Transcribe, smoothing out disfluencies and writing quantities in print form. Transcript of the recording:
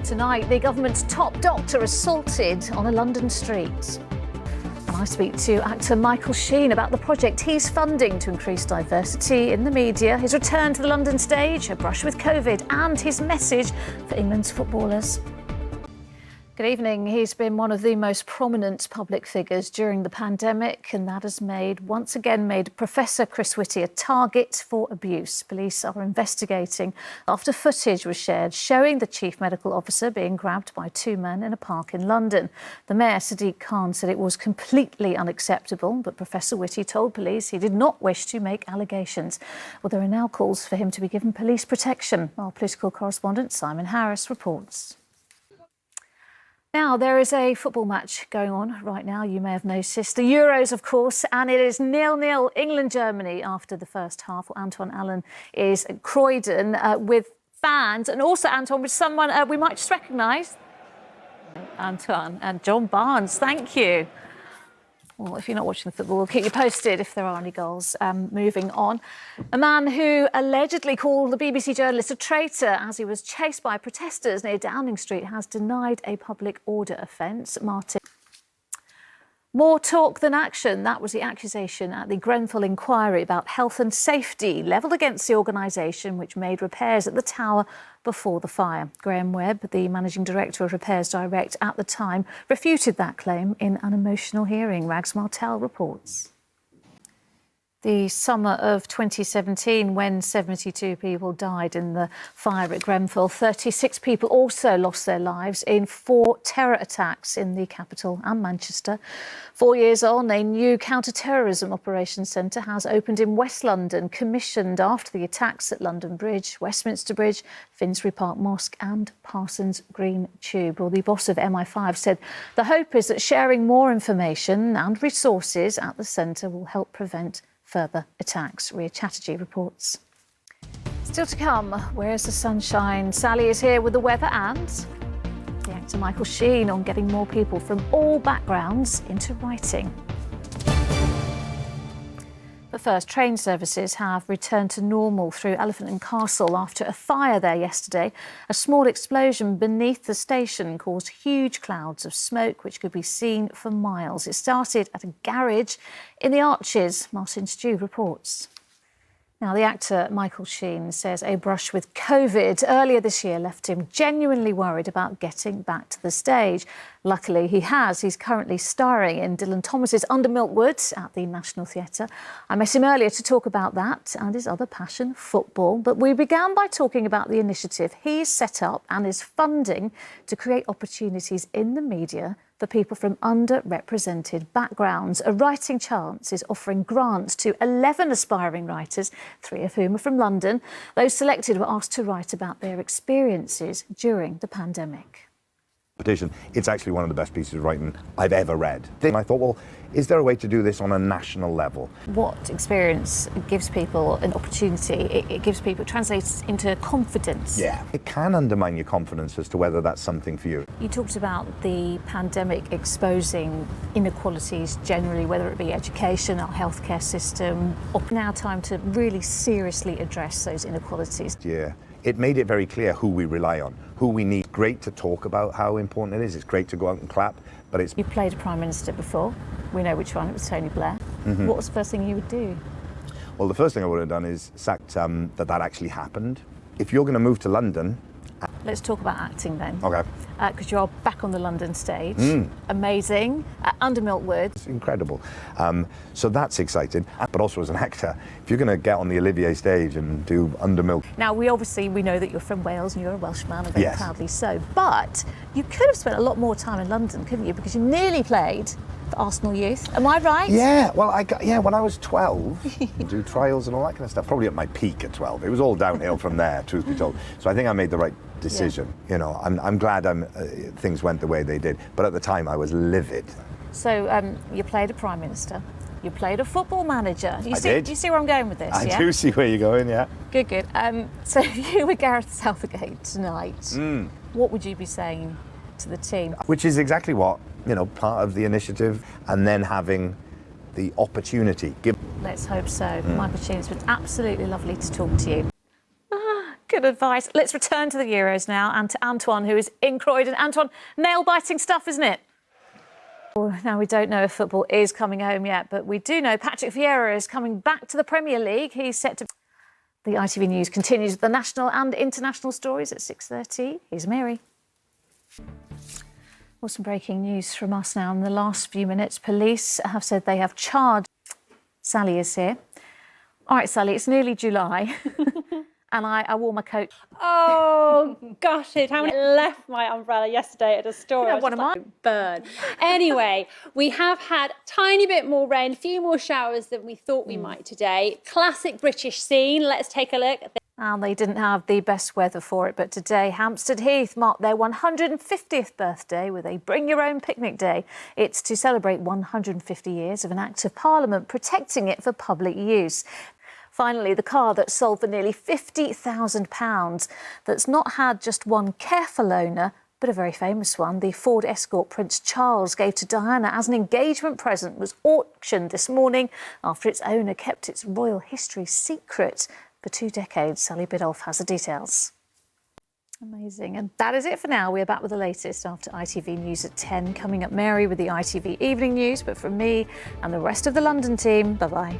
Tonight, the government's top doctor assaulted on a London street. And I speak to actor Michael Sheen about the project he's funding to increase diversity in the media, his return to the London stage, a brush with COVID, and his message for England's footballers. Good evening. He's been one of the most prominent public figures during the pandemic, and that has once again made Professor Chris Whitty a target for abuse. Police are investigating after footage was shared showing the chief medical officer being grabbed by two men in a park in London. The Mayor, Sadiq Khan, said it was completely unacceptable, but Professor Whitty told police he did not wish to make allegations. Well, there are now calls for him to be given police protection. Our political correspondent Simon Harris reports. Now, there is a football match going on right now, you may have noticed. The Euros, of course, and it is 0-0 England-Germany after the first half. Well, Antoine Allen is at Croydon with fans, and also, Antoine, with someone we might just recognise. Antoine and John Barnes, thank you. Well, if you're not watching the football, we'll keep you posted if there are any goals. Moving on. A man who allegedly called the BBC journalist a traitor as he was chased by protesters near Downing Street has denied a public order offence. Martin. More talk than action. That was the accusation at the Grenfell inquiry about health and safety levelled against the organisation which made repairs at the tower before the fire. Graham Webb, the managing director of Repairs Direct at the time, refuted that claim in an emotional hearing. Rags Martell reports. The summer of 2017, when 72 people died in the fire at Grenfell, 36 people also lost their lives in 4 terror attacks in the capital and Manchester. 4 years on, a new counter-terrorism operations centre has opened in West London, commissioned after the attacks at London Bridge, Westminster Bridge, Finsbury Park Mosque and Parsons Green Tube. Well, the boss of MI5 said the hope is that sharing more information and resources at the centre will help prevent further attacks. Ria Chatterjee reports. Still to come, where's the sunshine? Sally is here with the weather and the actor Michael Sheen on getting more people from all backgrounds into writing. But first, train services have returned to normal through Elephant and Castle after a fire there yesterday. A small explosion beneath the station caused huge clouds of smoke which could be seen for miles. It started at a garage in the Arches. Martin Stew reports. Now, the actor Michael Sheen says a brush with COVID earlier this year left him genuinely worried about getting back to the stage. Luckily, he has. He's currently starring in Dylan Thomas's Under Milkwood at the National Theatre. I met him earlier to talk about that and his other passion, football. But we began by talking about the initiative he's set up and is funding to create opportunities in the media for people from underrepresented backgrounds. A Writing Chance is offering grants to 11 aspiring writers, 3 of whom are from London. Those selected were asked to write about their experiences during the pandemic. It's actually one of the best pieces of writing I've ever read. And I thought, well, is there a way to do this on a national level? What experience gives people an opportunity? It gives people, it translates into confidence. Yeah. It can undermine your confidence as to whether that's something for you. You talked about the pandemic exposing inequalities generally, whether it be education, our healthcare system, or now time to really seriously address those inequalities. Yeah. It made it very clear who we rely on, who we need. Great to talk about how important it is. It's great to go out and clap, but it's... You played a Prime Minister before. We know which one. It was Tony Blair. Mm-hmm. What was the first thing you would do? Well, the first thing I would have done is sacked that actually happened. If you're going to move to London... Let's talk about acting then. OK. Because you're back on the London stage. Amazing. Under Milkwood. It's incredible. So that's exciting. But also as an actor, if you're going to get on the Olivier stage and do Under Milk... Now, we know that you're from Wales and you're a Welshman, and very yes. proudly so. But you could have spent a lot more time in London, couldn't you? Because you nearly played for Arsenal Youth. Am I right? Yeah, well, when I was 12, do trials and all that kind of stuff, probably at my peak at 12. It was all downhill from there, truth be told. So I think I made the right decision. Yeah. You know, I'm glad things went the way they did. But at the time, I was livid. So you played a Prime Minister. You played a football manager. You see where I'm going with this? I do see where you're going, yeah. Good, good. So you were Gareth Southgate tonight. What would you be saying to the team? Which is exactly what, part of the initiative, and then having the opportunity. Let's hope so. Michael Sheen, it's been absolutely lovely to talk to you. Good advice. Let's return to the Euros now and to Antoine, who is in Croydon. Antoine, nail-biting stuff, isn't it? Well, now, we don't know if football is coming home yet, but we do know Patrick Vieira is coming back to the Premier League. He's set to... The ITV News continues with the national and international stories at 6:30. Here's Mary. Well, some breaking news from us now. In the last few minutes, police have said they have charged... Sally is here. All right, Sally, it's nearly July. And I wore my coat. Oh, gosh, how many left my umbrella yesterday at a store? Yeah, one of mine. Burn. Anyway, we have had a tiny bit more rain, a few more showers than we thought we might today. Classic British scene. Let's take a look. And they didn't have the best weather for it, but today Hampstead Heath marked their 150th birthday with a Bring Your Own Picnic Day. It's to celebrate 150 years of an Act of Parliament protecting it for public use. Finally, the car that sold for nearly £50,000 that's not had just one careful owner, but a very famous one, the Ford Escort Prince Charles gave to Diana as an engagement present, was auctioned this morning after its owner kept its royal history secret for 2 decades. Sally Biddulph has the details. Amazing. And that is it for now. We're back with the latest after ITV News at 10. Coming up, Mary with the ITV Evening News. But from me and the rest of the London team, bye-bye.